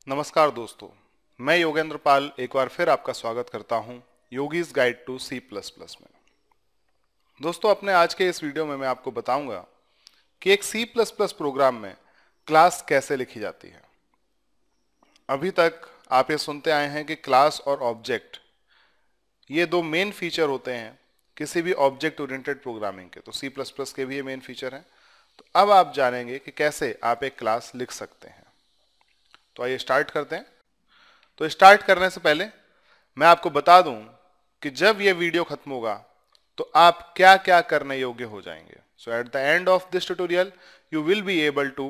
नमस्कार दोस्तों, मैं योगेंद्र पाल एक बार फिर आपका स्वागत करता हूं Yogi's guide to C plus plus में। दोस्तों, अपने आज के इस वीडियो में मैं आपको बताऊंगा कि एक सी प्लस प्लस प्रोग्राम में क्लास कैसे लिखी जाती है। अभी तक आप ये सुनते आए हैं कि क्लास और ऑब्जेक्ट ये दो मेन फीचर होते हैं किसी भी ऑब्जेक्ट ओरिएंटेड प्रोग्रामिंग के। तो सी प्लस प्लस के भी ये मेन फीचर हैं। तो अब आप जानेंगे कि कैसे आप एक क्लास लिख सकते हैं। तो आइए स्टार्ट करते हैं। तो स्टार्ट करने से पहले मैं आपको बता दूं कि जब ये वीडियो खत्म होगा तो आप क्या क्या करने योग्य हो जाएंगे। So at the end of this tutorial you will be able to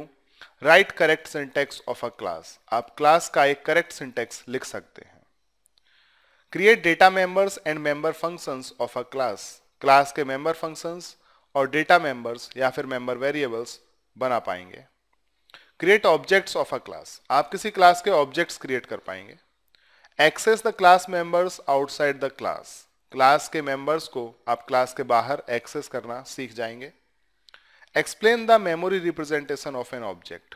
write correct syntax of a class. आप क्लास का एक करेक्ट सिंटेक्स लिख सकते हैं। Create data members and member functions of a class. Class के member functions और data members या फिर मेंबर वेरिएबल्स बना पाएंगे। Create objects of a class. आप किसी क्लास के ऑब्जेक्ट्स क्रिएट कर पाएंगे। Access the class members outside the class. Class के मेंबर्स को आप क्लास के बाहर एक्सेस करना सीख जाएंगे। Explain the memory representation of an object.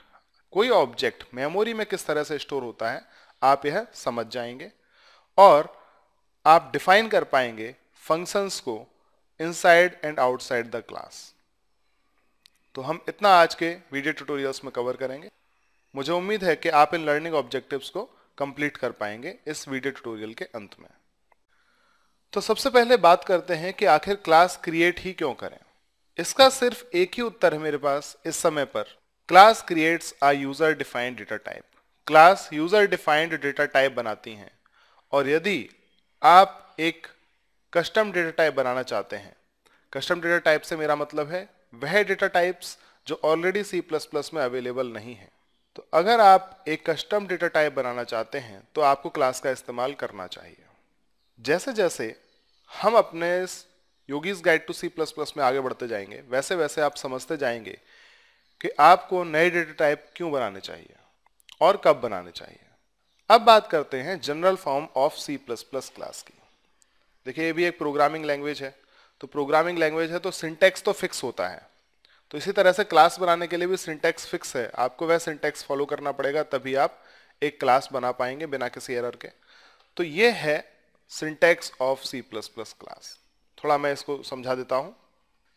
कोई ऑब्जेक्ट मेमोरी में किस तरह से स्टोर होता है आप यह समझ जाएंगे। और आप डिफाइन कर पाएंगे फंक्शंस को inside and outside the class. तो हम इतना आज के वीडियो ट्यूटोरियल्स में कवर करेंगे। मुझे उम्मीद है कि आप इन लर्निंग ऑब्जेक्टिव्स को कंप्लीट कर पाएंगे इस वीडियो ट्यूटोरियल के अंत में। तो सबसे पहले बात करते हैं कि आखिर क्लास क्रिएट ही क्यों करें। इसका सिर्फ एक ही उत्तर है मेरे पास इस समय पर। Class creates a user defined data type. Class user defined data type बनाती हैं। और यदि आप एक कस्टम डेटा टाइप बनाना चाहते हैं, कस्टम डेटा टाइप से मेरा मतलब है वह डेटा टाइप्स जो ऑलरेडी सी प्लस प्लस में अवेलेबल नहीं है। तो अगर आप एक कस्टम डेटा टाइप बनाना चाहते हैं तो आपको क्लास का इस्तेमाल करना चाहिए। जैसे जैसे हम अपने Yogi's guide to C plus plus में आगे बढ़ते जाएंगे वैसे वैसे आप समझते जाएंगे कि आपको नए डेटा टाइप क्यों बनाने चाहिए और कब बनाने चाहिए। अब बात करते हैं general form of C plus plus class की। देखिए, ये भी एक प्रोग्रामिंग लैंग्वेज है। तो प्रोग्रामिंग लैंग्वेज है तो सिंटैक्स तो फिक्स होता है। तो इसी तरह से क्लास बनाने के लिए भी सिंटैक्स फिक्स है। आपको वह सिंटैक्स फॉलो करना पड़ेगा, तभी आप एक क्लास बना पाएंगे बिना किसी एरर के। तो ये है syntax of C plus plus class. थोड़ा मैं इसको समझा देता हूं।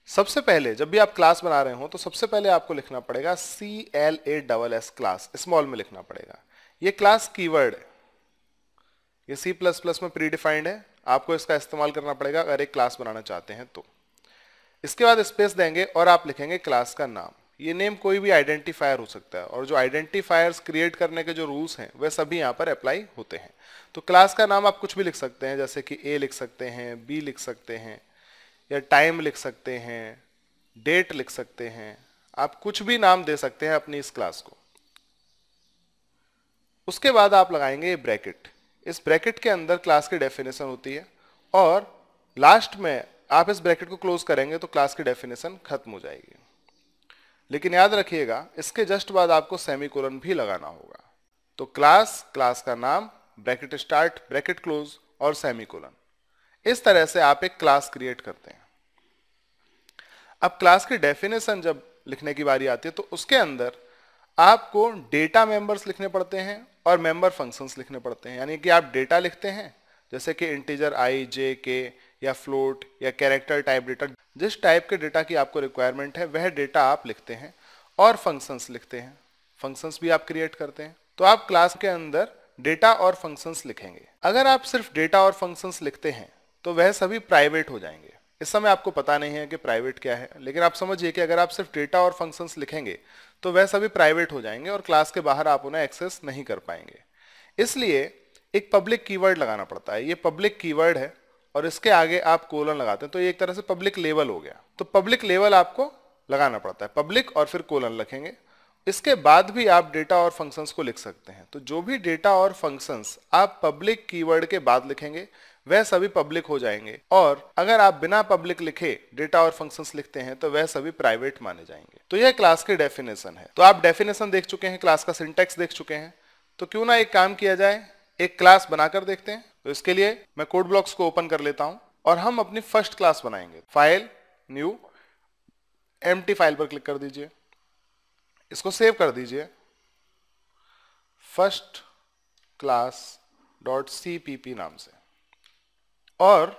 सबसे पहले जब भी आप क्लास बना रहे हो तो सबसे पहले आपको लिखना पड़ेगा CLASS क्लास, स्मॉल में लिखना पड़ेगा। ये क्लास कीवर्ड है, ये सी प्लस प्लस में प्री डिफाइंड है। आपको इसका इस्तेमाल करना पड़ेगा अगर एक क्लास बनाना चाहते हैं तो। इसके बाद स्पेस देंगे और आप लिखेंगे क्लास का नाम। ये नेम कोई भी आइडेंटिफायर हो सकता है और जो आइडेंटिफायर्स क्रिएट करने के जो रूल्स हैं वह सभी यहाँ पर अप्लाई होते हैं। तो क्लास का नाम आप कुछ भी लिख सकते हैं, जैसे कि A लिख सकते हैं, B लिख सकते हैं, या टाइम लिख सकते हैं, डेट लिख सकते हैं। आप कुछ भी नाम दे सकते हैं अपनी इस क्लास को। उसके बाद आप लगाएंगे ब्रैकेट। इस ब्रैकेट के अंदर क्लास की डेफिनेशन होती है और लास्ट में आप इस ब्रैकेट को क्लोज करेंगे तो क्लास की डेफिनेशन खत्म हो जाएगी। लेकिन याद रखिएगा, इसके जस्ट बाद आपको सेमीकोलन भी लगाना होगा। तो क्लास, क्लास का नाम, ब्रैकेट स्टार्ट, ब्रैकेट क्लोज और सेमीकोलन। इस तरह से आप एक क्लास क्रिएट करते हैं। अब क्लास की डेफिनेशन जब लिखने की बारी आती है तो उसके अंदर आपको डेटा मेंबर्स लिखने पड़ते हैं और मेंबर फंक्शंस लिखने पड़ते हैं। यानी कि आप डेटा लिखते हैं जैसे कि इंटीजर i, j, k या फ्लोट या कैरेक्टर टाइप डेटा। जिस टाइप के डेटा की आपको रिक्वायरमेंट है वह डेटा आप लिखते हैं और फंक्शंस लिखते हैं। फंक्शंस भी आप क्रिएट करते हैं। तो आप क्लास के अंदर डेटा और फंक्शंस लिखेंगे। अगर आप सिर्फ डेटा और फंक्शंस लिखते हैं तो वह सभी प्राइवेट हो जाएंगे। इस समय आपको पता नहीं है कि प्राइवेट क्या है, लेकिन आप समझिए कि अगर आप सिर्फ डेटा और फंक्शंस लिखेंगे तो वह सभी प्राइवेट हो जाएंगे और क्लास के बाहर आप उन्हें एक्सेस नहीं कर पाएंगे। इसलिए एक पब्लिक कीवर्ड लगाना पड़ता है। ये पब्लिक कीवर्ड है और इसके आगे आप कोलन लगाते हैं तो ये एक तरह से पब्लिक लेवल हो गया। तो पब्लिक लेवल आपको लगाना पड़ता है, पब्लिक और फिर कोलन लिखेंगे। इसके बाद भी आप डेटा और फंक्शंस को लिख सकते हैं। तो जो भी डेटा और फंक्शंस आप पब्लिक कीवर्ड के बाद लिखेंगे वह सभी पब्लिक हो जाएंगे और अगर आप बिना पब्लिक लिखे डेटा और फंक्शंस लिखते हैं तो वह सभी प्राइवेट माने जाएंगे। तो यह क्लास की डेफिनेशन है। तो आप डेफिनेशन देख चुके हैं, क्लास का सिंटैक्स देख चुके हैं। तो क्यों ना एक काम किया जाए, एक क्लास बनाकर देखते हैं। तो इसके लिए मैं कोड ब्लॉक्स को ओपन कर लेता हूं और हम अपनी फर्स्ट क्लास बनाएंगे। फाइल, न्यू, एम्प्टी फाइल पर क्लिक कर दीजिए, इसको सेव कर दीजिए। फर्स्ट class.cpp नाम से। और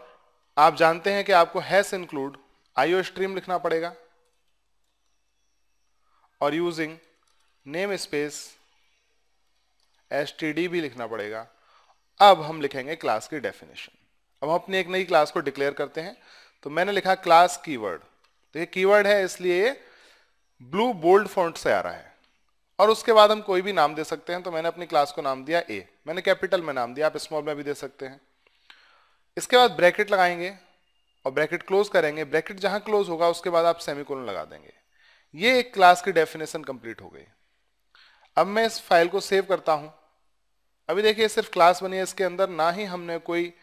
आप जानते हैं कि आपको हैश इंक्लूड IO स्ट्रीम लिखना पड़ेगा और यूजिंग नेम स्पेस std भी लिखना पड़ेगा। अब हम लिखेंगे क्लास की डेफिनेशन। अब हम अपनी एक नई क्लास को डिक्लेयर करते हैं। तो मैंने लिखा क्लास कीवर्ड। तो ये कीवर्ड है इसलिए ये ब्लू बोल्ड फॉन्ट से आ रहा है। और उसके बाद हम कोई भी नाम दे सकते हैं। तो मैंने अपनी क्लास को नाम दिया ए। मैंने कैपिटल में नाम दिया, आप स्मॉल में भी दे सकते हैं। इसके बाद ब्रैकेट लगाएंगे और ब्रैकेट क्लोज करेंगे। ब्रैकेट जहां क्लोज होगा उसके बाद आप सेमीकोलन लगा देंगे। ये एक क्लास की डेफिनेशन कंप्लीट हो गई। अब मैं इस फाइल को सेव करता हूं। अभी देखिए सिर्फ क्लास बनी है, इसके अंदर ना ही हमने कोई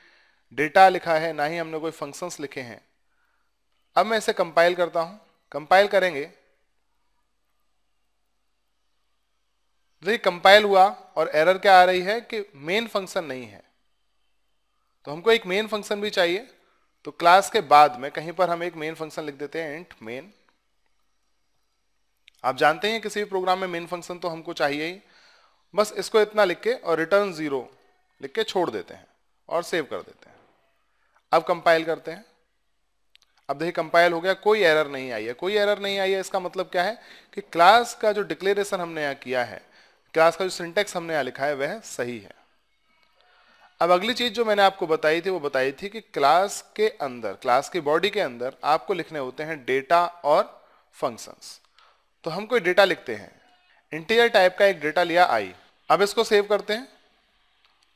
डेटा लिखा है ना ही हमने कोई फंक्शंस लिखे हैं। अब मैं इसे कंपाइल करता हूं। कंपाइल करेंगे, देखिए कंपाइल हुआ और एरर क्या आ रही है कि मेन फंक्शन नहीं है। तो हमको एक मेन फंक्शन भी चाहिए। तो क्लास के बाद में कहीं पर हम एक मेन फंक्शन लिख देते हैं, इंट मेन। आप जानते हैं किसी भी प्रोग्राम में मेन फंक्शन तो हमको चाहिए ही। बस इसको इतना लिख के और रिटर्न 0 लिख के छोड़ देते हैं और सेव कर देते हैं। अब कंपाइल करते हैं। अब देखिए कंपाइल हो गया, कोई एरर नहीं आई है। कोई एरर नहीं आई है इसका मतलब क्या है कि क्लास का जो डिक्लेरेशन हमने यहाँ किया है, क्लास का जो सिंटेक्स हमने यहाँ लिखा है वह सही है। अब अगली चीज जो मैंने आपको बताई थी वो बताई थी कि क्लास के अंदर, क्लास की बॉडी के अंदर आपको लिखने होते हैं डेटा और फंक्शंस। तो हम कोई डेटा लिखते हैं, इंटीजर टाइप का एक डेटा लिया आई। अब इसको सेव करते हैं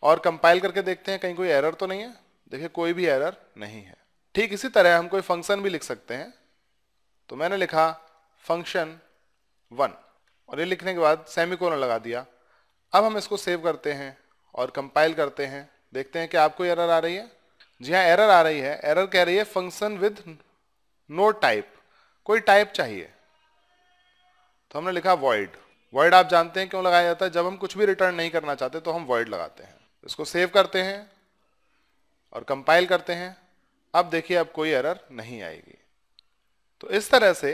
और कंपाइल करके देखते हैं कहीं कोई एरर तो नहीं है। देखिए कोई भी एरर नहीं है। ठीक इसी तरह हम कोई फंक्शन भी लिख सकते हैं। तो मैंने लिखा फंक्शन 1 और ये लिखने के बाद सेमीकोलन लगा दिया। अब हम इसको सेव करते हैं और कंपाइल करते हैं, देखते हैं कि आपको एरर आ रही है। जी हाँ, एरर आ रही है। एरर कह रही है फंक्शन विद नो टाइप, कोई टाइप चाहिए। तो हमने लिखा वॉइड। वॉइड आप जानते हैं क्यों लगाया जाता है, जब हम कुछ भी रिटर्न नहीं करना चाहते तो हम वॉइड लगाते हैं। इसको सेव करते हैं और कंपाइल करते हैं। अब देखिए अब कोई एरर नहीं आएगी। तो इस तरह से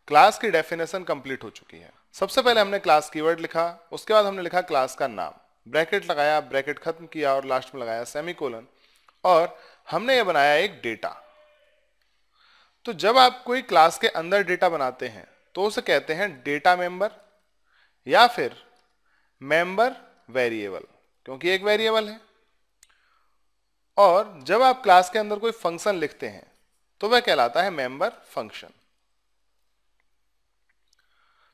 क्लास की डेफिनेशन कंप्लीट हो चुकी है। सबसे पहले हमने क्लास कीवर्ड लिखा, उसके बाद हमने लिखा क्लास का नाम, ब्रैकेट लगाया, ब्रैकेट खत्म किया और लास्ट में लगाया सेमीकोलन, और हमने ये बनाया एक डेटा। तो जब आप कोई क्लास के अंदर डेटा बनाते हैं तो उसे कहते हैं डेटा मेंबर या फिर मेंबर वेरिएबल, क्योंकि एक वेरिएबल है। और जब आप क्लास के अंदर कोई फंक्शन लिखते हैं तो वह कहलाता है मेंबर फंक्शन।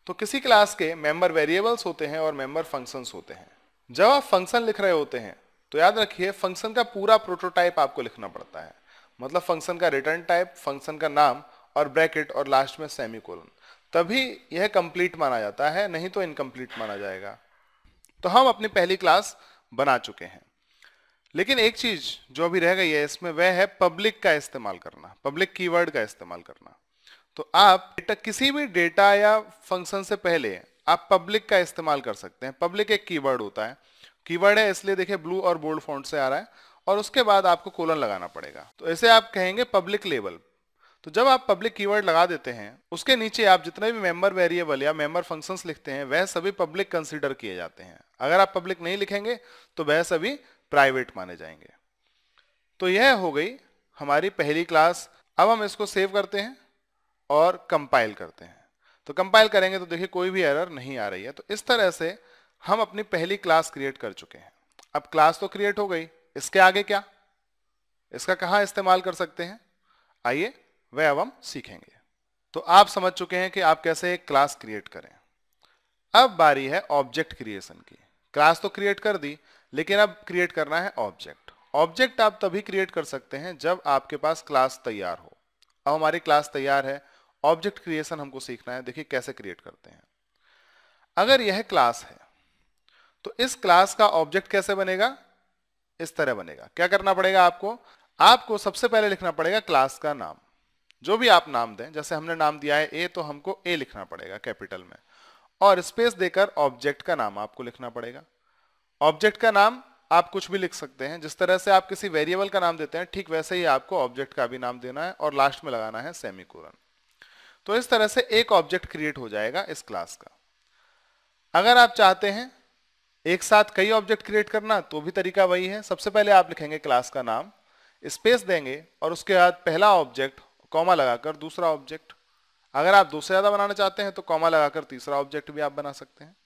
तो किसी क्लास के मेंबर वेरिएबल्स होते हैं और मेंबर फंक्शंस होते हैं। जब आप फंक्शन लिख रहे होते हैं तो याद रखिए फंक्शन का पूरा प्रोटोटाइप आपको लिखना पड़ता है। मतलब फंक्शन का रिटर्न टाइप, फंक्शन का नाम और ब्रैकेट और लास्ट में सेमीकोलन, तभी यह कंप्लीट माना जाता है, नहीं तो इनकम्प्लीट माना जाएगा। तो हम अपनी पहली क्लास बना चुके हैं, लेकिन एक चीज जो अभी रह गई है इसमें वह है पब्लिक का इस्तेमाल करना, पब्लिक कीवर्ड का इस्तेमाल करना। तो आप किसी भी डेटा या फंक्शन से पहले आप पब्लिक का इस्तेमाल कर सकते हैं। पब्लिक एक कीवर्ड होता है। कीवर्ड है इसलिए देखिए ब्लू और बोल्ड फॉन्ट से आ रहा है, और उसके बाद आपको कोलन लगाना पड़ेगा। तो ऐसे आप कहेंगे पब्लिक लेबल। तो जब आप पब्लिक कीवर्ड लगा देते हैं उसके नीचे आप जितने भी मेंबर वेरिएबल या मेंबर फंक्शंस लिखते हैं वह सभी पब्लिक कंसीडर किए जाते हैं। अगर आप पब्लिक नहीं लिखेंगे तो वह सभी प्राइवेट माने जाएंगे। तो यह हो गई हमारी पहली क्लास। अब हम इसको सेव करते हैं और कंपाइल करते हैं। तो कंपाइल करेंगे तो देखिए कोई भी एरर नहीं आ रही है। तो इस तरह से हम अपनी पहली क्लास क्रिएट कर चुके हैं। अब क्लास तो क्रिएट हो गई, इसके आगे क्या, इसका कहाँ इस्तेमाल कर सकते हैं, आइए वह अब हम सीखेंगे। तो आप समझ चुके हैं कि आप कैसे एक क्लास क्रिएट करें। अब बारी है ऑब्जेक्ट क्रिएशन की। क्लास तो क्रिएट कर दी, लेकिन अब क्रिएट करना है ऑब्जेक्ट। ऑब्जेक्ट आप तभी क्रिएट कर सकते हैं जब आपके पास क्लास तैयार हो। अब हमारी क्लास तैयार है, ऑब्जेक्ट क्रिएशन हमको सीखना है। देखिए कैसे क्रिएट करते हैं। अगर यह क्लास है तो इस क्लास का ऑब्जेक्ट कैसे बनेगा, इस तरह बनेगा। क्या करना पड़ेगा आपको, आपको सबसे पहले लिखना पड़ेगा क्लास का नाम, जो भी आप नाम दें। जैसे हमने नाम दिया है ए, तो हमको ए लिखना पड़ेगा कैपिटल में, और स्पेस देकर ऑब्जेक्ट का नाम आपको लिखना पड़ेगा। ऑब्जेक्ट का नाम आप कुछ भी लिख सकते हैं। जिस तरह से आप किसी वेरिएबल का नाम देते हैं ठीक वैसे ही आपको ऑब्जेक्ट का भी नाम देना है, और लास्ट में लगाना है सेमीकोलन। तो इस तरह से एक ऑब्जेक्ट क्रिएट हो जाएगा इस क्लास का। अगर आप चाहते हैं एक साथ कई ऑब्जेक्ट क्रिएट करना तो भी तरीका वही है। सबसे पहले आप लिखेंगे क्लास का नाम, स्पेस देंगे और उसके बाद पहला ऑब्जेक्ट, कॉमा लगाकर दूसरा ऑब्जेक्ट। अगर आप दो से ज्यादा बनाना चाहते हैं तो कॉमा लगाकर तीसरा ऑब्जेक्ट भी आप बना सकते हैं।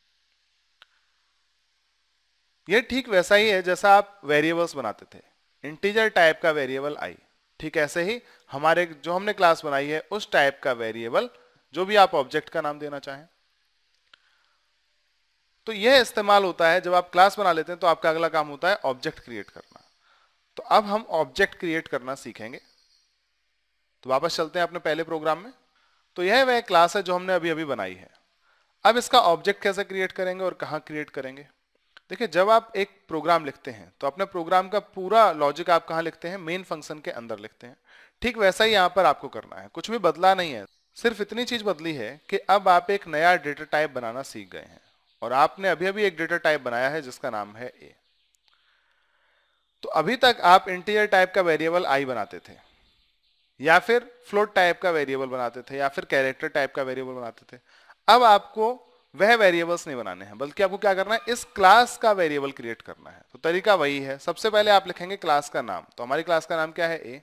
ये ठीक वैसा ही है जैसा आप वेरिएबल्स बनाते थे, इंटीजर टाइप का वेरिएबल आई। ठीक ऐसे ही हमारे जो हमने क्लास बनाई है उस टाइप का वेरिएबल, जो भी आप ऑब्जेक्ट का नाम देना चाहें। तो यह इस्तेमाल होता है जब आप क्लास बना लेते हैं तो आपका अगला काम होता है ऑब्जेक्ट क्रिएट करना। तो अब हम ऑब्जेक्ट क्रिएट करना सीखेंगे। तो वापस चलते हैं अपने पहले प्रोग्राम में। तो यह वह क्लास है जो हमने अभी अभी बनाई है। अब इसका ऑब्जेक्ट कैसे क्रिएट करेंगे और कहां क्रिएट करेंगे? देखिए, जब आप एक प्रोग्राम लिखते हैं तो अपने प्रोग्राम का पूरा लॉजिक आप कहां लिखते हैं? मेन फंक्शन के अंदर लिखते हैं। ठीक वैसा ही यहां पर आपको करना है, कुछ भी बदला नहीं है। सिर्फ इतनी चीज बदली है कि अब आप एक नया डेटा टाइप बनाना सीख गए हैं और आपने अभी अभी एक डेटा टाइप बनाया है जिसका नाम है ए। तो अभी तक आप इंटीजर टाइप का वेरिएबल आई बनाते थे, या फिर फ्लोट टाइप का वेरिएबल बनाते थे, या फिर कैरेक्टर टाइप का वेरिएबल बनाते थे। अब आपको वह वेरिएबल्स नहीं बनाने हैं, बल्कि आपको क्या करना है? इस क्लास का वेरिएबल क्रिएट करना है। तो तरीका वही है, सबसे पहले आप लिखेंगे क्लास का नाम। तो हमारी क्लास का नाम क्या है? ए।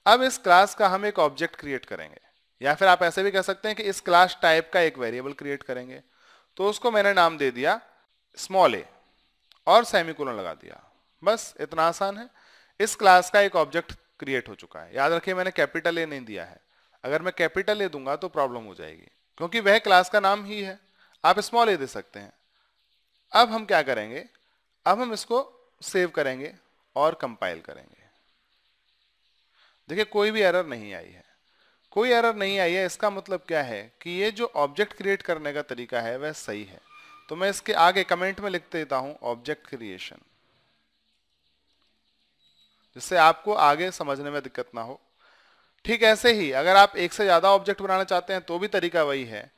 अब इस क्लास का हम एक ऑब्जेक्ट क्रिएट करेंगे, या फिर आप ऐसे भी कह सकते हैं कि इस क्लास टाइप का एक वेरिएबल क्रिएट करेंगे। तो उसको मैंने नाम दे दिया स्मॉल ए और सेमीकोलन लगा दिया। बस इतना आसान है। इस क्लास का एक ऑब्जेक्ट क्रिएट हो चुका है। याद रखिए, मैंने कैपिटल ए नहीं दिया है। अगर मैं कैपिटल ए दूंगा तो प्रॉब्लम हो जाएगी, क्योंकि वह क्लास का नाम ही है। आप स्मॉल ए दे सकते हैं। अब हम क्या करेंगे? अब हम इसको सेव करेंगे और कंपाइल करेंगे। देखिए, कोई भी एरर नहीं आई है। कोई एरर नहीं आई है, इसका मतलब क्या है कि ये जो ऑब्जेक्ट क्रिएट करने का तरीका है वह सही है। तो मैं इसके आगे कमेंट में लिख देता हूं ऑब्जेक्ट क्रिएशन, जिससे आपको आगे समझने में दिक्कत ना हो। ठीक ऐसे ही अगर आप एक से ज्यादा ऑब्जेक्ट बनाना चाहते हैं तो भी तरीका वही है।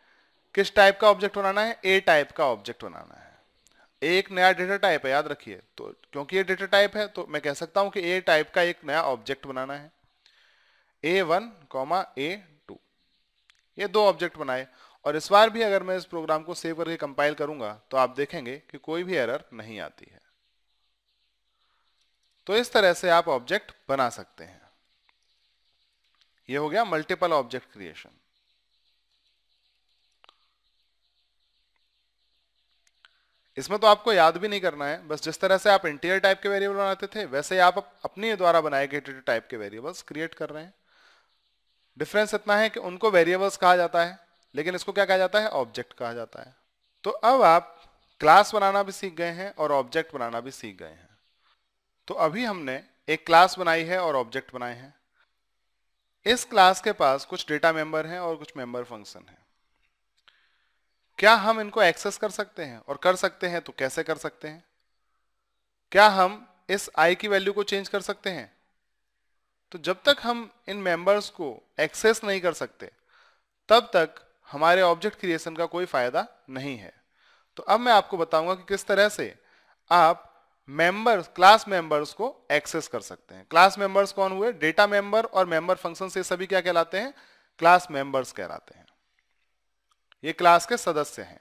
किस टाइप का ऑब्जेक्ट बनाना है? ए टाइप का ऑब्जेक्ट बनाना है। एक नया डेटा टाइप है, याद रखिए। तो क्योंकि ये डेटा टाइप है तो मैं कह सकता हूं कि ए टाइप का एक नया ऑब्जेक्ट बनाना है। A1, A2, ये दो ऑब्जेक्ट बनाए। और इस बार भी अगर मैं इस प्रोग्राम को सेव करके कंपाइल करूंगा तो आप देखेंगे कि कोई भी एरर नहीं आती है। तो इस तरह से आप ऑब्जेक्ट बना सकते हैं। ये हो गया मल्टीपल ऑब्जेक्ट क्रिएशन। इसमें तो आपको याद भी नहीं करना है, बस जिस तरह से आप इंटीजर टाइप के वेरिएबल बनाते थे वैसे ही आप अपने द्वारा बनाए गए डेटा टाइप के वेरिएबल्स क्रिएट कर रहे हैं। डिफरेंस इतना है कि उनको वेरिएबल्स कहा जाता है, लेकिन इसको क्या कहा जाता है? ऑब्जेक्ट कहा जाता है। तो अब आप क्लास बनाना भी सीख गए हैं और ऑब्जेक्ट बनाना भी सीख गए हैं। तो अभी हमने एक क्लास बनाई है और ऑब्जेक्ट बनाए हैं। इस क्लास के पास कुछ डेटा मेंबर हैं और कुछ मेंबर फंक्शन हैं। क्या हम इनको एक्सेस कर सकते हैं? और कर सकते हैं तो कैसे कर सकते हैं? क्या हम इस आई की वैल्यू को चेंज कर सकते हैं? तो जब तक हम इन मेंबर्स को एक्सेस नहीं कर सकते तब तक हमारे ऑब्जेक्ट क्रिएशन का कोई फायदा नहीं है। तो अब मैं आपको बताऊंगा कि किस तरह से आप मेंबर्स, क्लास मेंबर्स को एक्सेस कर सकते हैं। क्लास मेंबर्स कौन हुए? डेटा मेंबर और मेंबर फंक्शन से सभी क्या कहलाते हैं? क्लास मेंबर्स कहलाते हैं। ये क्लास के सदस्य हैं।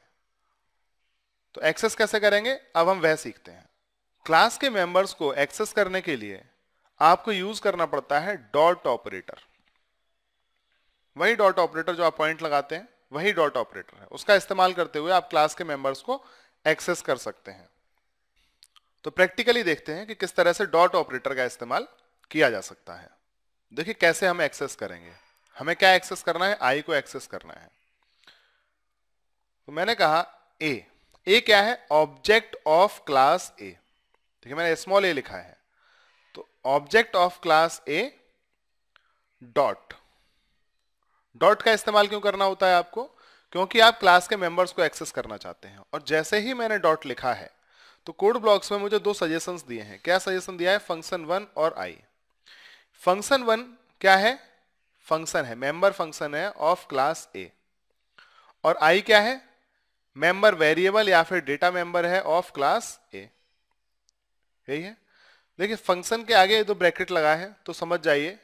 तो एक्सेस कैसे करेंगे अब हम वह सीखते हैं। क्लास के मेंबर्स को एक्सेस करने के लिए आपको यूज करना पड़ता है डॉट ऑपरेटर। वही डॉट ऑपरेटर जो आप पॉइंट लगाते हैं वही डॉट ऑपरेटर है। उसका इस्तेमाल करते हुए आप क्लास के मेंबर्स को एक्सेस कर सकते हैं। तो प्रैक्टिकली देखते हैं कि किस तरह से डॉट ऑपरेटर का इस्तेमाल किया जा सकता है। देखिए कैसे हम एक्सेस करेंगे। हमें क्या एक्सेस करना है? आई को एक्सेस करना है। तो मैंने कहा ए क्या है? ऑब्जेक्ट ऑफ क्लास ए। देखिए मैंने स्मॉल ए लिखा है। तो object of class A dot. Dot का इस्तेमाल क्यों करना होता है आपको? क्योंकि आप क्लास के मेंबर्स को एक्सेस करना चाहते हैं। और जैसे ही मैंने डॉट लिखा है तो कोड ब्लॉक्स में मुझे दो सजेशंस दिए हैं। क्या सजेशन दिया है? फंक्शन 1 और आई। फंक्शन 1 क्या है? फंक्शन है, मेंबर फंक्शन है ऑफ क्लास ए। और आई क्या है? मेंबर वेरिएबल या फिर डेटा मेंबर है ऑफ क्लास ए। यही है। देखिए फंक्शन के आगे दो ब्रैकेट लगा है तो समझ जाइए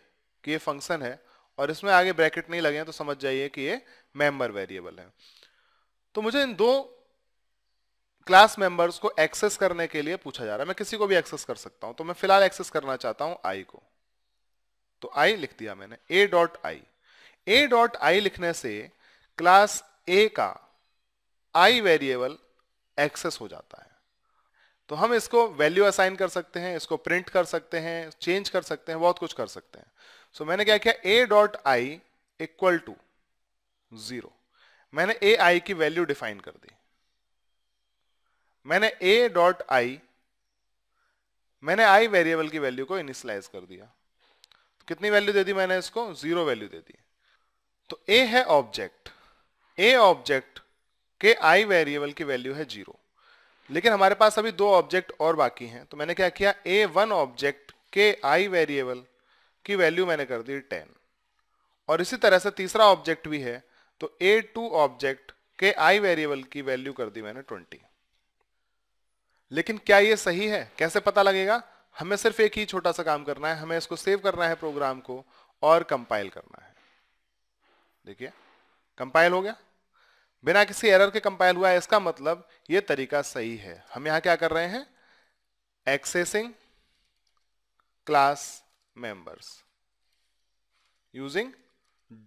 कि ये फंक्शन है, और इसमें आगे ब्रैकेट नहीं लगे हैं तो समझ जाइए कि ये मेंबर वेरिएबल है। तो मुझे इन दो क्लास मेंबर्स को एक्सेस करने के लिए पूछा जा रहा है। मैं किसी को भी एक्सेस कर सकता हूं, तो मैं फिलहाल एक्सेस करना चाहता हूं आई को, तो आई लिख दिया मैंने, ए डॉट आई। ए डॉट आई लिखने से क्लास ए का आई वेरिएबल एक्सेस हो जाता है। तो हम इसको वैल्यू असाइन कर सकते हैं, इसको प्रिंट कर सकते हैं, चेंज कर सकते हैं, बहुत कुछ कर सकते हैं। सो मैंने क्या किया, a dot i equal to 0, मैंने ए आई की वैल्यू डिफाइन कर दी। मैंने ए डॉट आई, मैंने आई वेरिएबल की वैल्यू को इनिशियलाइज कर दिया। तो कितनी वैल्यू दे दी मैंने इसको, 0 वैल्यू दे दी। तो ए है ऑब्जेक्ट, ए ऑब्जेक्ट के आई वेरिएबल की वैल्यू है 0, लेकिन हमारे पास अभी 2 ऑब्जेक्ट और बाकी हैं। तो मैंने क्या किया, ए वन ऑब्जेक्ट के आई वेरिएबल की वैल्यू मैंने कर दी 10, और इसी तरह से तीसरा ऑब्जेक्ट भी है, तो ए टू ऑब्जेक्ट के आई वेरिएबल की वैल्यू कर दी मैंने 20। लेकिन क्या ये सही है, कैसे पता लगेगा? हमें सिर्फ एक ही छोटा सा काम करना है, हमें इसको सेव करना है प्रोग्राम को और कंपाइल करना है। देखिए कंपाइल हो गया, बिना किसी एरर के कंपाइल हुआ है, इसका मतलब ये तरीका सही है। हम यहां क्या कर रहे हैं, accessing class members using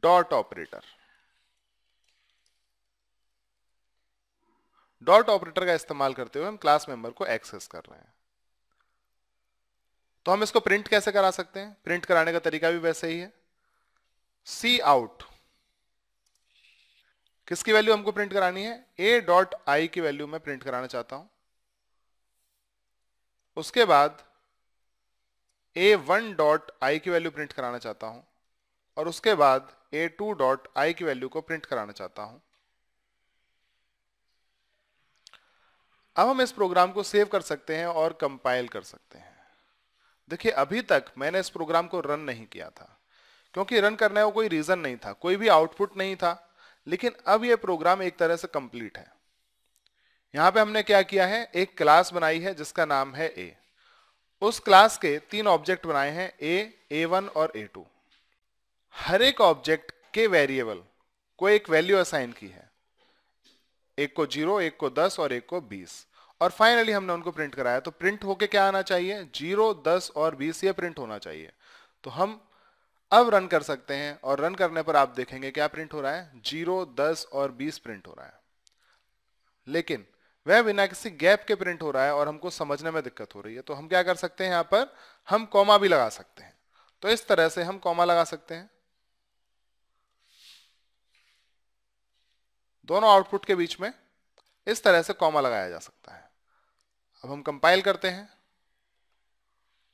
dot operator. Dot operator का इस्तेमाल करते हुए हम क्लास मेंबर को एक्सेस कर रहे हैं। तो हम इसको प्रिंट कैसे करा सकते हैं? प्रिंट कराने का तरीका भी वैसे ही है, सी आउट। किसकी वैल्यू हमको प्रिंट करानी है? ए डॉट आई की वैल्यू मैं प्रिंट कराना चाहता हूं। उसके बाद ए वन डॉट आई की वैल्यू प्रिंट कराना चाहता हूं, और उसके बाद ए टू डॉट आई की वैल्यू को प्रिंट कराना चाहता हूं। अब हम इस प्रोग्राम को सेव कर सकते हैं और कंपाइल कर सकते हैं। देखिए अभी तक मैंने इस प्रोग्राम को रन नहीं किया था, क्योंकि रन करने का कोई रीजन नहीं था, कोई भी आउटपुट नहीं था। लेकिन अब यह प्रोग्राम एक तरह से कंप्लीट है। यहां पे हमने क्या किया है, एक क्लास बनाई है जिसका नाम है ए। उस क्लास के 3 ऑब्जेक्ट बनाए हैं, ए वन और ए टू। हर एक ऑब्जेक्ट के वेरिएबल को एक वैल्यू असाइन की है, एक को 0, एक को 10 और एक को 20, और फाइनली हमने उनको प्रिंट कराया। तो प्रिंट होके क्या आना चाहिए, 0, 10 और 20 ये प्रिंट होना चाहिए। तो हम अब रन कर सकते हैं, और रन करने पर आप देखेंगे क्या प्रिंट हो रहा है, 0, 10 और 20 प्रिंट हो रहा है। लेकिन वह बिना किसी गैप के प्रिंट हो रहा है और हमको समझने में दिक्कत हो रही है। तो हम क्या कर सकते हैं, यहां पर हम कॉमा भी लगा सकते हैं। तो इस तरह से हम कॉमा लगा सकते हैं, दोनों आउटपुट के बीच में इस तरह से कॉमा लगाया जा सकता है। अब हम कंपाइल करते हैं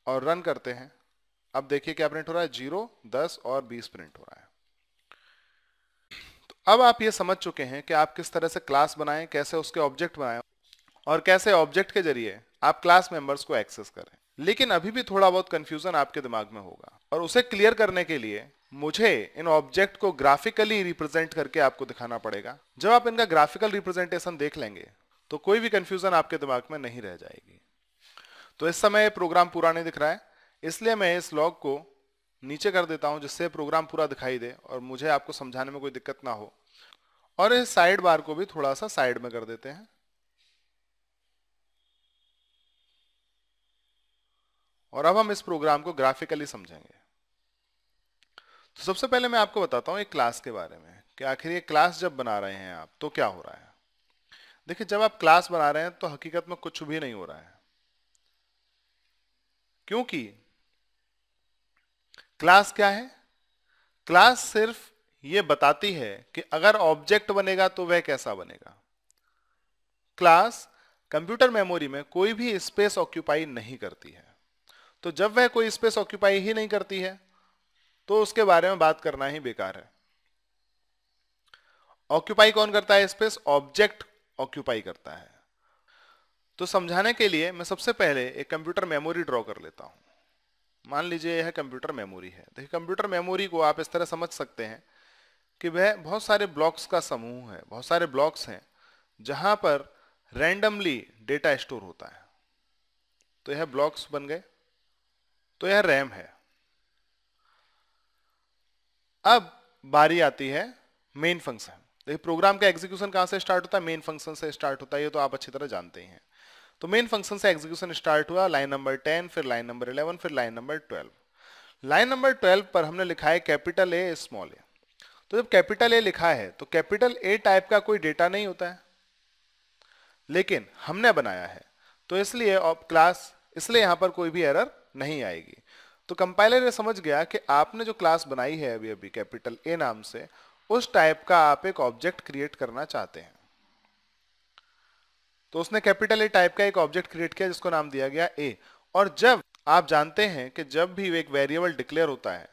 और रन करते हैं। अब देखिए क्या प्रिंट हो रहा है, 0, 10 और 20 प्रिंट हो रहा है। तो अब आप ये समझ चुके हैं कि आप किस तरह से क्लास बनाएं, कैसे उसके ऑब्जेक्ट बनाएं, और कैसे ऑब्जेक्ट के जरिए आप क्लास मेंबर्स को एक्सेस करें। लेकिन अभी भी थोड़ा बहुत कंफ्यूजन आपके दिमाग में होगा, और उसे क्लियर करने के लिए मुझे इन ऑब्जेक्ट को ग्राफिकली रिप्रेजेंट करके आपको दिखाना पड़ेगा। जब आप इनका ग्राफिकल रिप्रेजेंटेशन देख लेंगे तो कोई भी कंफ्यूजन आपके दिमाग में नहीं रह जाएगी। तो इस समय प्रोग्राम पूरा नहीं दिख रहा है, इसलिए मैं इस लॉग को नीचे कर देता हूं, जिससे प्रोग्राम पूरा दिखाई दे और मुझे आपको समझाने में कोई दिक्कत ना हो। और इस साइड बार को भी थोड़ा सा साइड में कर देते हैं, और अब हम इस प्रोग्राम को ग्राफिकली समझेंगे। तो सबसे पहले मैं आपको बताता हूं एक क्लास के बारे में, कि आखिर ये क्लास जब बना रहे हैं आप तो क्या हो रहा है। देखिए जब आप क्लास बना रहे हैं तो हकीकत में कुछ भी नहीं हो रहा है, क्योंकि क्लास क्या है, क्लास सिर्फ ये बताती है कि अगर ऑब्जेक्ट बनेगा तो वह कैसा बनेगा। क्लास कंप्यूटर मेमोरी में कोई भी स्पेस ऑक्यूपाई नहीं करती है। तो जब वह कोई स्पेस ऑक्यूपाई ही नहीं करती है तो उसके बारे में बात करना ही बेकार है। ऑक्यूपाई कौन करता है स्पेस? ऑब्जेक्ट ऑक्यूपाई करता है। तो समझाने के लिए मैं सबसे पहले एक कंप्यूटर मेमोरी ड्रॉ कर लेता हूं। मान लीजिए यह कंप्यूटर मेमोरी है। देखिए कंप्यूटर मेमोरी को आप इस तरह समझ सकते हैं कि वह बहुत सारे ब्लॉक्स का समूह है, बहुत सारे ब्लॉक्स हैं जहां पर रैंडमली डेटा स्टोर होता है। तो यह ब्लॉक्स बन गए, तो यह रैम है। अब बारी आती है मेन फंक्शन। देखिए प्रोग्राम का एग्जीक्यूशन कहाँ से स्टार्ट होता है, मेन फंक्शन से स्टार्ट होता है, ये तो आप अच्छी तरह जानते ही हैं। तो मेन फंक्शन से एग्जीक्यूशन स्टार्ट हुआ, लाइन नंबर 10, फिर लाइन नंबर 11, फिर लाइन नंबर 12। लाइन नंबर 12 पर हमने लिखा है कैपिटल ए स्मॉल ए। तो जब कैपिटल ए लिखा है तो कैपिटल ए टाइप का कोई डेटा नहीं होता है, लेकिन हमने बनाया है तो इसलिए क्लास, इसलिए यहां पर कोई भी एरर नहीं आएगी। तो कंपाइलर ये समझ गया कि आपने जो क्लास बनाई है अभी अभी कैपिटल ए नाम से, उस टाइप का आप एक ऑब्जेक्ट क्रिएट करना चाहते हैं। तो उसने कैपिटल ए टाइप का एक ऑब्जेक्ट क्रिएट किया जिसको नाम दिया गया ए। और जब आप जानते हैं कि जब भी एक वेरिएबल डिक्लेयर होता है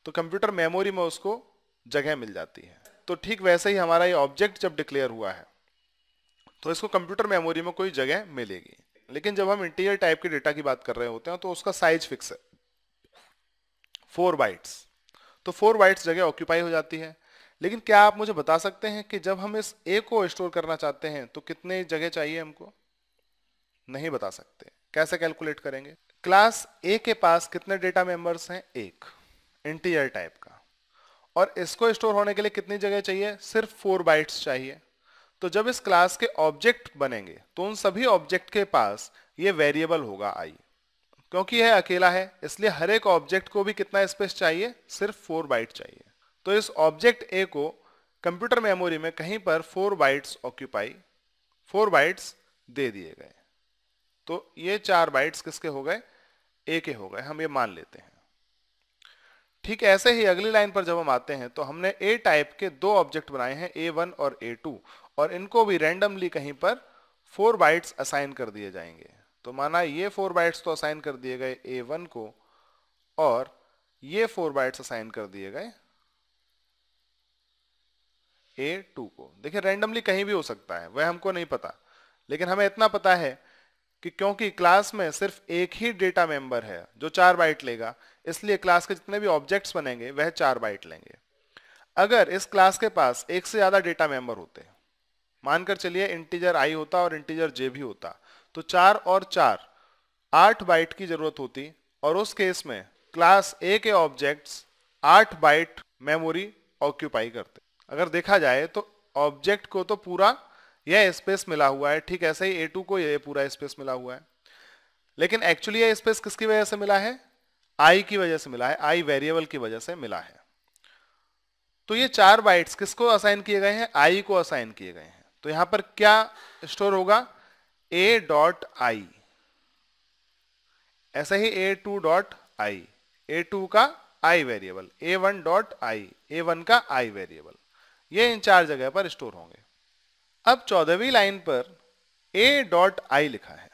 तो कंप्यूटर मेमोरी में उसको जगह मिल जाती है। तो ठीक वैसे ही हमारा ये ऑब्जेक्ट जब डिक्लेयर हुआ है तो इसको कंप्यूटर मेमोरी में कोई जगह मिलेगी। लेकिन जब हम इंटीजर टाइप के डेटा की बात कर रहे होते हैं तो उसका साइज फिक्स है 4 बाइट्स। तो 4 बाइट्स जगह ऑक्यूपाई हो जाती है। लेकिन क्या आप मुझे बता सकते हैं कि जब हम इस ए को स्टोर करना चाहते हैं तो कितने जगह चाहिए हमको? नहीं बता सकते। कैसे कैलकुलेट करेंगे? क्लास ए के पास कितने डेटा मेंबर्स हैं? एक, इंटीजर टाइप का। और इसको स्टोर होने के लिए कितनी जगह चाहिए? सिर्फ 4 बाइट्स चाहिए। तो जब इस क्लास के ऑब्जेक्ट बनेंगे तो उन सभी ऑब्जेक्ट के पास ये वेरिएबल होगा आई। क्योंकि यह अकेला है इसलिए हर एक ऑब्जेक्ट को भी कितना स्पेस चाहिए? सिर्फ 4 बाइट चाहिए। तो इस ऑब्जेक्ट ए को कंप्यूटर मेमोरी में कहीं पर 4 बाइट्स ऑक्यूपाई, 4 बाइट्स दे दिए गए। तो ये 4 बाइट्स किसके हो गए? ए के हो गए, हम ये मान लेते हैं। ठीक ऐसे ही अगली लाइन पर जब हम आते हैं तो हमने ए टाइप के 2 ऑब्जेक्ट बनाए हैं, A1 और A2, और इनको भी रैंडमली कहीं पर 4 बाइट्स असाइन कर दिए जाएंगे। तो माना ये 4 बाइट्स तो असाइन कर दिए गए A1 को और ये 4 बाइट्स असाइन कर दिए गए A2 को। देखिए रैंडमली कहीं भी हो सकता है, वह हमको नहीं पता, लेकिन हमें इतना पता है कि क्योंकि क्लास में सिर्फ एक ही डेटा मेंबर है जो 4 बाइट लेगा, इसलिए क्लास के जितने भी ऑब्जेक्ट्स बनेंगे वह 4 बाइट लेंगे। अगर इस क्लास के पास एक से ज्यादा डेटा मेंबर होते, मानकर चलिए इंटीजर आई होता और इंटीजर जे भी होता, तो 4 और 4 8 बाइट की जरूरत होती, और उस केस में क्लास ए के ऑब्जेक्ट्स 8 बाइट मेमोरी ऑक्यूपाई करते। अगर देखा जाए तो ऑब्जेक्ट को तो पूरा यह स्पेस मिला हुआ है, ठीक ऐसे ही A2 को यह पूरा स्पेस मिला हुआ है, लेकिन एक्चुअली यह स्पेस किसकी वजह से मिला है? आई की वजह से मिला है, आई वेरिएबल की वजह से मिला है। तो ये 4 बाइट्स किसको असाइन किए गए हैं? आई को असाइन किए गए हैं। तो यहां पर क्या स्टोर होगा? a डॉट आई, ऐसे ही A2 डॉट आई, A2 का I variable, A1 dot I, A1 का आई वेरिएबल, ये इन 4 जगह पर स्टोर होंगे। अब 14वीं लाइन पर a डॉट आई लिखा है।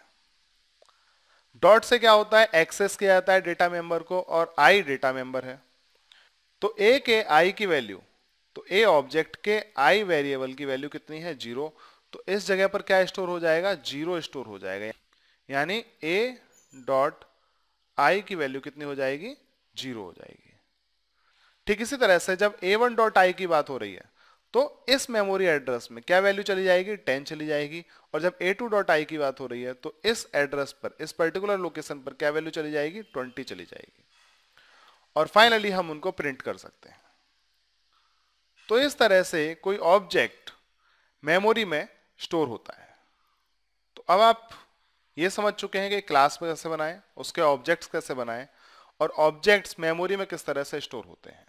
डॉट से क्या होता है? एक्सेस किया जाता है डेटा मेंबर को, और आई डेटा मेंबर है। तो a के आई की वैल्यू, तो a ऑब्जेक्ट के आई वेरिएबल की वैल्यू कितनी है? 0। तो इस जगह पर क्या स्टोर हो जाएगा? 0 स्टोर हो जाएगा, यानी a डॉट आई की वैल्यू कितनी हो जाएगी? 0 हो जाएगी। ठीक इसी तरह से जब A1 डॉट आई की बात हो रही है तो इस मेमोरी एड्रेस में क्या वैल्यू चली जाएगी? 10 चली जाएगी। और जब A2 डॉट आई की बात हो रही है तो इस एड्रेस पर, इस पर्टिकुलर लोकेशन पर क्या वैल्यू चली जाएगी? 20 चली जाएगी। और फाइनली हम उनको प्रिंट कर सकते हैं। तो इस तरह से कोई ऑब्जेक्ट मेमोरी में स्टोर होता है। तो अब आप ये समझ चुके हैं कि क्लास में कैसे बनाएं, उसके ऑब्जेक्ट्स कैसे बनाएं, और ऑब्जेक्ट्स मेमोरी में किस तरह से स्टोर होते हैं,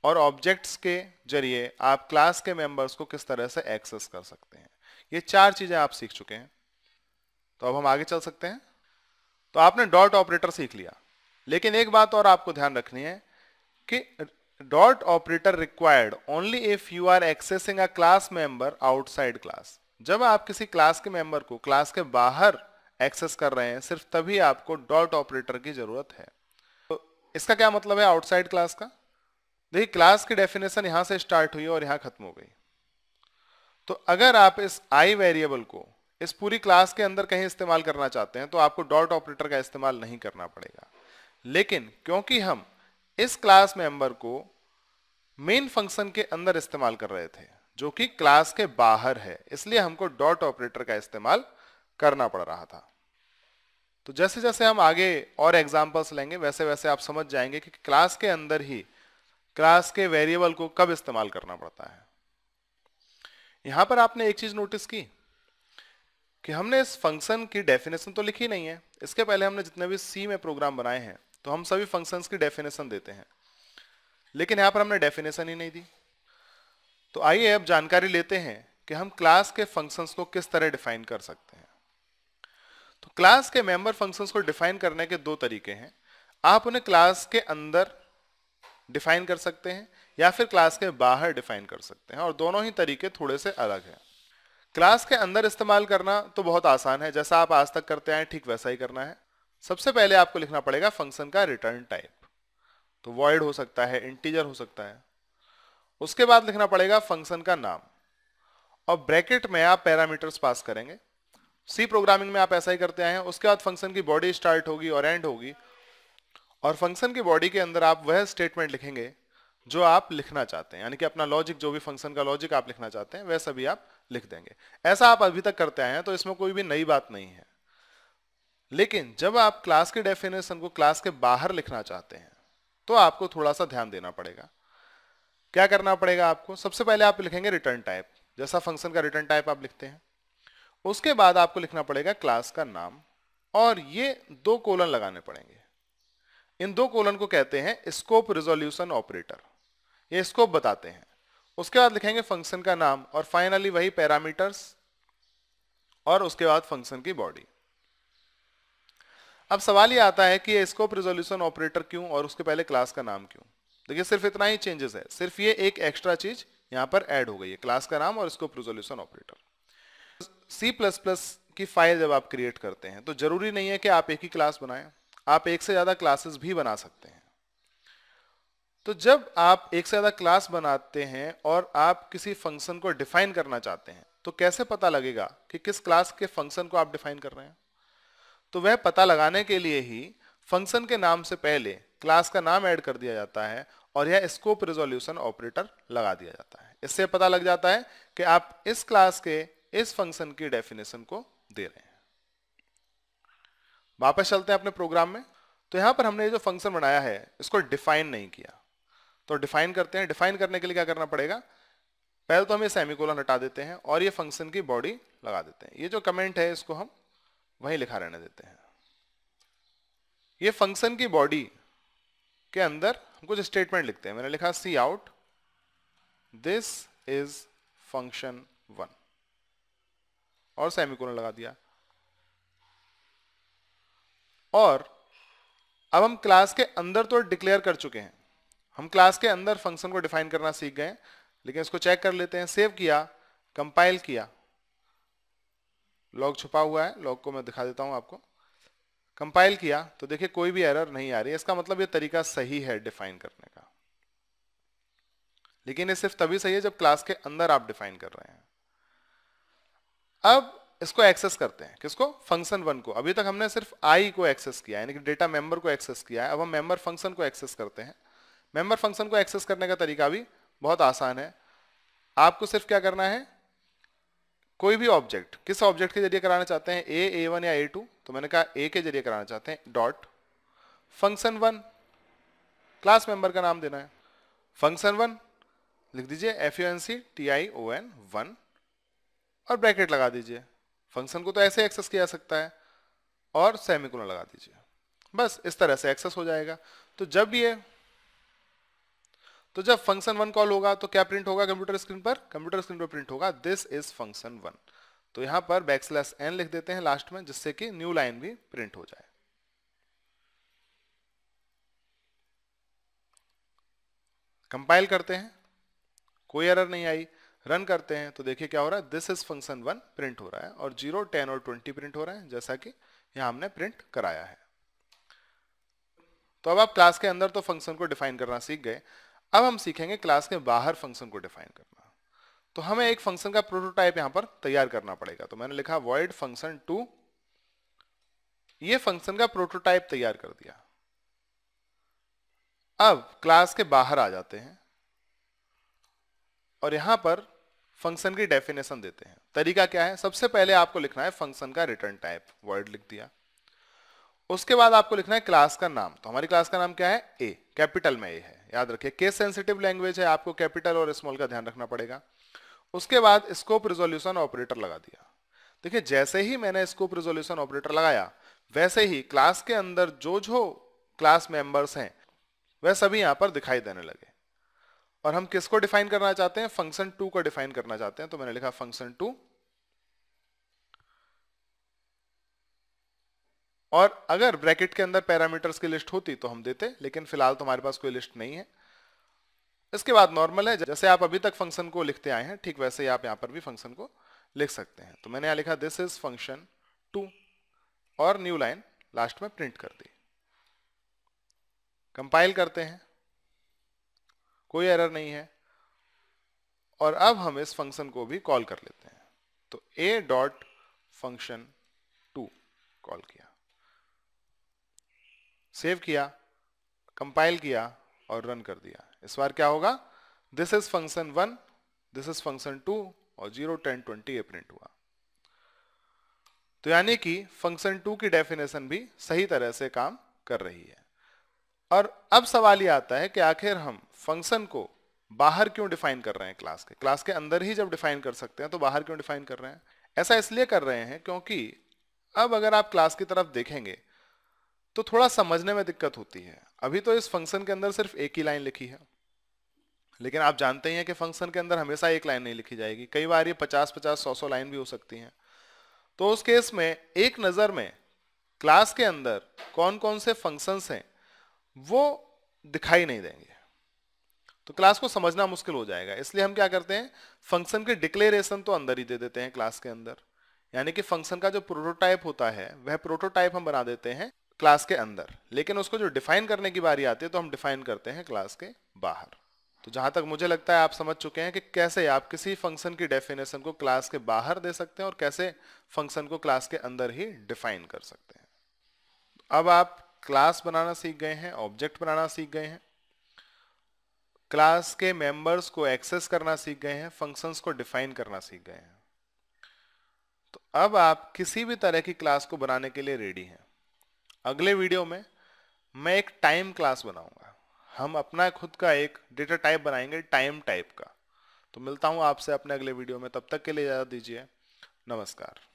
और ऑब्जेक्ट्स के जरिए आप क्लास के मेंबर्स को किस तरह से एक्सेस कर सकते हैं। ये 4 चीजें आप सीख चुके हैं। तो अब हम आगे चल सकते हैं। तो आपने डॉट ऑपरेटर सीख लिया, लेकिन एक बात और आपको ध्यान रखनी है कि dot operator required only if you are accessing a class member outside class. जब आप किसी क्लास के मेंबर को क्लास के बाहर एक्सेस कर रहे हैं, सिर्फ तभी आपको डॉट ऑपरेटर की जरूरत है। तो इसका क्या मतलब है आउटसाइड क्लास का? देखिए क्लास की डेफिनेशन यहां से स्टार्ट हुई और यहां खत्म हो गई। तो अगर आप इस आई वेरिएबल को इस पूरी क्लास के अंदर कहीं इस्तेमाल करना चाहते हैं तो आपको डॉट ऑपरेटर का इस्तेमाल नहीं करना पड़ेगा। लेकिन क्योंकि हम इस क्लास मेंबर को मेन फंक्शन के अंदर इस्तेमाल कर रहे थे जो कि क्लास के बाहर है, इसलिए हमको डॉट ऑपरेटर का इस्तेमाल करना पड़ रहा था। तो जैसे जैसे हम आगे और एग्जांपल्स लेंगे वैसे वैसे आप समझ जाएंगे कि क्लास के अंदर ही क्लास के वेरिएबल को कब इस्तेमाल करना पड़ता है। यहां पर आपने एक चीज नोटिस की कि हमने इस फंक्शन की डेफिनेशन तो लिखी नहीं है। इसके पहले हमने जितने भी सी में प्रोग्राम बनाए हैं तो हम सभी फंक्शंस की डेफिनेशन देते हैं, लेकिन यहां पर हमने डेफिनेशन ही नहीं दी। तो आइए अब जानकारी लेते हैं कि हम क्लास के फंक्शंस को किस तरह डिफाइन कर सकते हैं। तो क्लास के मेंबर फंक्शंस को डिफाइन करने के दो तरीके हैं। आप उन्हें क्लास के अंदर डिफाइन कर सकते हैं या फिर क्लास के बाहर डिफाइन कर सकते हैं, और दोनों ही तरीके थोड़े से अलग हैं। क्लास के अंदर इस्तेमाल करना तो बहुत आसान है, जैसा आप आज तक करते आए ठीक वैसा ही करना है। सबसे पहले आपको लिखना पड़ेगा फंक्शन का रिटर्न टाइप। तो वॉइड हो सकता है, इंटीजर हो सकता है। उसके बाद लिखना पड़ेगा फंक्शन का नाम, और ब्रैकेट में आप पैरामीटर्स पास करेंगे। सी प्रोग्रामिंग में आप ऐसा ही करते आए हैं। उसके बाद फंक्शन की बॉडी स्टार्ट होगी और एंड होगी, और फंक्शन की बॉडी के अंदर आप वह स्टेटमेंट लिखेंगे जो आप लिखना चाहते हैं, यानी कि अपना लॉजिक, जो भी फंक्शन का लॉजिक आप लिखना चाहते हैं वह सभी आप लिख देंगे। ऐसा आप अभी तक करते आए हैं, तो इसमें कोई भी नई बात नहीं है। लेकिन जब आप क्लास के डेफिनेशन को क्लास के बाहर लिखना चाहते हैं तो आपको थोड़ा सा ध्यान देना पड़ेगा। क्या करना पड़ेगा आपको? सबसे पहले आप लिखेंगे रिटर्न टाइप, जैसा फंक्शन का रिटर्न टाइप आप लिखते हैं। उसके बाद आपको लिखना पड़ेगा क्लास का नाम, और ये 2 कोलन लगाने पड़ेंगे। इन 2 कोलन को कहते हैं स्कोप रिजोल्यूशन ऑपरेटर, ये स्कोप बताते हैं। उसके बाद लिखेंगे फंक्शन का नाम, और फाइनली वही पैरामीटर्स, और उसके बाद फंक्शन की बॉडी। अब सवाल ये आता है कि ये स्कोप रिजोल्यूशन ऑपरेटर क्यों और उसके पहले क्लास का नाम क्यों? देखिए सिर्फ इतना ही चेंजेस है, सिर्फ ये एक एक्स्ट्रा चीज यहां पर ऐड हो गई है, क्लास का नाम और स्कोप रिजोल्यूशन ऑपरेटर। C++ की फाइल जब आप क्रिएट करते हैं तो जरूरी नहीं है कि आप एक ही क्लास बनाएं, आप एक से ज्यादा क्लासेस भी बना सकते हैं। तो जब आप एक से ज्यादा क्लास बनाते हैं और आप किसी फंक्शन को डिफाइन करना चाहते हैं तो कैसे पता लगेगा कि किस क्लास के फंक्शन को आप डिफाइन कर रहे हैं? तो वह पता लगाने के लिए ही फंक्शन के नाम से पहले क्लास का नाम ऐड कर दिया जाता है और यह स्कोप रिजोल्यूशन ऑपरेटर लगा दिया जाता है। इससे पता लग जाता है कि आप इस क्लास के इस फंक्शन की डेफिनेशन को दे रहे हैं। वापस चलते हैं अपने प्रोग्राम में। तो यहां पर हमने जो फंक्शन बनाया है इसको डिफाइन नहीं किया, तो डिफाइन करते हैं। डिफाइन करने के लिए क्या करना पड़ेगा? पहले तो हम ये सेमीकोलन हटा देते हैं और ये फंक्शन की बॉडी लगा देते हैं। ये जो कमेंट है इसको हम वहीं लिखा रहने देते हैं। ये फंक्शन की बॉडी के अंदर हम कुछ स्टेटमेंट लिखते हैं। मैंने लिखा सी आउट दिस इज फंक्शन 1 और सेमीकोलन लगा दिया। और अब हम क्लास के अंदर तो डिक्लेयर कर चुके हैं, हम क्लास के अंदर फंक्शन को डिफाइन करना सीख गए, लेकिन इसको चेक कर लेते हैं। सेव किया, कंपाइल किया, लॉग छुपा हुआ है, लॉग को मैं दिखा देता हूं आपको। कंपाइल किया तो देखिए कोई भी एरर नहीं आ रही है। इसका मतलब ये तरीका सही है डिफाइन करने का, लेकिन ये सिर्फ तभी सही है जब क्लास के अंदर आप डिफाइन कर रहे हैं। अब इसको एक्सेस करते हैं, किसको? फंक्शन 1 को। अभी तक हमने सिर्फ आई को एक्सेस किया, यानी कि डेटा मेंबर को एक्सेस किया है। अब हम मेंबर फंक्शन को एक्सेस करते हैं। मेंबर फंक्शन को एक्सेस करने का तरीका भी बहुत आसान है। आपको सिर्फ क्या करना है, कोई भी ऑब्जेक्ट, किस ऑब्जेक्ट के जरिए कराना चाहते हैं, A1 या A2? तो मैंने कहा A के जरिए कराना चाहते हैं। डॉट फंक्शन 1, क्लास मेंबर का नाम देना है। फंक्शन 1 लिख दीजिए FUNCTION 1 और ब्रैकेट लगा दीजिए। फंक्शन को तो ऐसे एक्सेस किया जा सकता है, और सेमीकोलन लगा दीजिए। बस इस तरह से एक्सेस हो जाएगा। तो जब फंक्शन 1 कॉल होगा तो क्या प्रिंट होगा कंप्यूटर स्क्रीन पर? कंप्यूटर स्क्रीन पर प्रिंट होगा दिस इज फंक्शन 1। तो यहां पर \n लिख देते हैं लास्ट में, जिससे कि न्यू लाइन भी प्रिंट हो जाए। कंपाइल करते हैं, कोई एरर नहीं आई। रन करते हैं तो देखिए क्या हो रहा है, दिस इज फंक्शन 1 प्रिंट हो रहा है, और 0, 10 और 20 प्रिंट हो रहा है, जैसा कि यहां हमने प्रिंट कराया है। तो अब आप क्लास के अंदर तो फंक्शन को डिफाइन करना सीख गए। अब हम सीखेंगे क्लास के बाहर फंक्शन को डिफाइन करना। तो हमें एक फंक्शन का प्रोटोटाइप यहां पर तैयार करना पड़ेगा। तो मैंने लिखा void function 2, ये फंक्शन का प्रोटोटाइप तैयार कर दिया। अब क्लास के बाहर आ जाते हैं और यहां पर फंक्शन की डेफिनेशन देते हैं। तरीका क्या है? सबसे पहले आपको लिखना है फंक्शन का रिटर्न टाइप, void लिख दिया। उसके बाद आपको लिखना है क्लास का नाम। तो हमारी क्लास का नाम क्या है? A, कैपिटल में A है। याद रखिए केस सेंसिटिव लैंग्वेज है, आपको कैपिटल और स्मॉल का ध्यान रखना पड़ेगा। उसके बाद स्कोप रिजोल्यूशन ऑपरेटर लगा दिया। देखिए जैसे ही मैंने स्कोप रिजोल्यूशन ऑपरेटर लगाया वैसे ही क्लास के अंदर जो जो क्लास मेंबर्स हैं वह सभी यहां पर दिखाई देने लगे। और हम किसको डिफाइन करना चाहते हैं, फंक्शन 2 को डिफाइन करना चाहते हैं, तो मैंने लिखा फंक्शन 2। और अगर ब्रैकेट के अंदर पैरामीटर्स की लिस्ट होती तो हम देते, लेकिन फिलहाल तो हमारे पास कोई लिस्ट नहीं है। इसके बाद नॉर्मल है, जैसे आप अभी तक फंक्शन को लिखते आए हैं ठीक वैसे ही आप यहां पर भी फंक्शन को लिख सकते हैं। तो मैंने यहां लिखा दिस इज फंक्शन 2 और न्यू लाइन लास्ट में प्रिंट कर दी। कंपाइल करते हैं, कोई एरर नहीं है। और अब हम इस फंक्शन को भी कॉल कर लेते हैं। तो a डॉट फंक्शन 2 कॉल किया, सेव किया, कंपाइल किया और रन कर दिया। इस बार क्या होगा, this is function 1, this is function 2 और 0 10 20 ये प्रिंट हुआ। तो यानी कि फंक्शन 2 की डेफिनेशन भी सही तरह से काम कर रही है। और अब सवाल ये आता है कि आखिर हम फंक्शन को बाहर क्यों डिफाइन कर रहे हैं, क्लास के अंदर ही जब डिफाइन कर सकते हैं तो बाहर क्यों डिफाइन कर रहे हैं। ऐसा इसलिए कर रहे हैं क्योंकि अब अगर आप क्लास की तरफ देखेंगे तो थोड़ा समझने में दिक्कत होती है। अभी तो इस फंक्शन के अंदर सिर्फ एक ही लाइन लिखी है, लेकिन आप जानते ही हैं कि फंक्शन के अंदर हमेशा एक लाइन नहीं लिखी जाएगी, कई बार ये 50-50 100 लाइन भी हो सकती हैं। तो उस केस में एक नज़र में क्लास के अंदर कौन कौन से फंक्शंस हैं वो दिखाई नहीं देंगे, तो क्लास को समझना मुश्किल हो जाएगा। इसलिए हम क्या करते हैं, फंक्शन के डिक्लेरेशन तो अंदर ही दे देते हैं क्लास के अंदर, यानी कि फंक्शन का जो प्रोटोटाइप होता है वह प्रोटोटाइप हम बना देते हैं क्लास के अंदर, लेकिन उसको जो डिफाइन करने की बारी आती है तो हम डिफाइन करते हैं क्लास के बाहर। तो जहां तक मुझे लगता है आप समझ चुके हैं कि कैसे आप किसी फंक्शन की डेफिनेशन को क्लास के बाहर दे सकते हैं और कैसे फंक्शन को क्लास के अंदर ही डिफाइन कर सकते हैं। अब आप क्लास बनाना सीख गए हैं, ऑब्जेक्ट बनाना सीख गए हैं, क्लास के मेंबर्स को एक्सेस करना सीख गए हैं, फंक्शंस को डिफाइन करना सीख गए हैं। तो अब आप किसी भी तरह की क्लास को बनाने के लिए रेडी हैं। अगले वीडियो में मैं एक टाइम क्लास बनाऊंगा, हम अपना खुद का एक डेटा टाइप बनाएंगे टाइम टाइप का। तो मिलता हूं आपसे अपने अगले वीडियो में, तब तक के लिए इजाजत दीजिए, नमस्कार।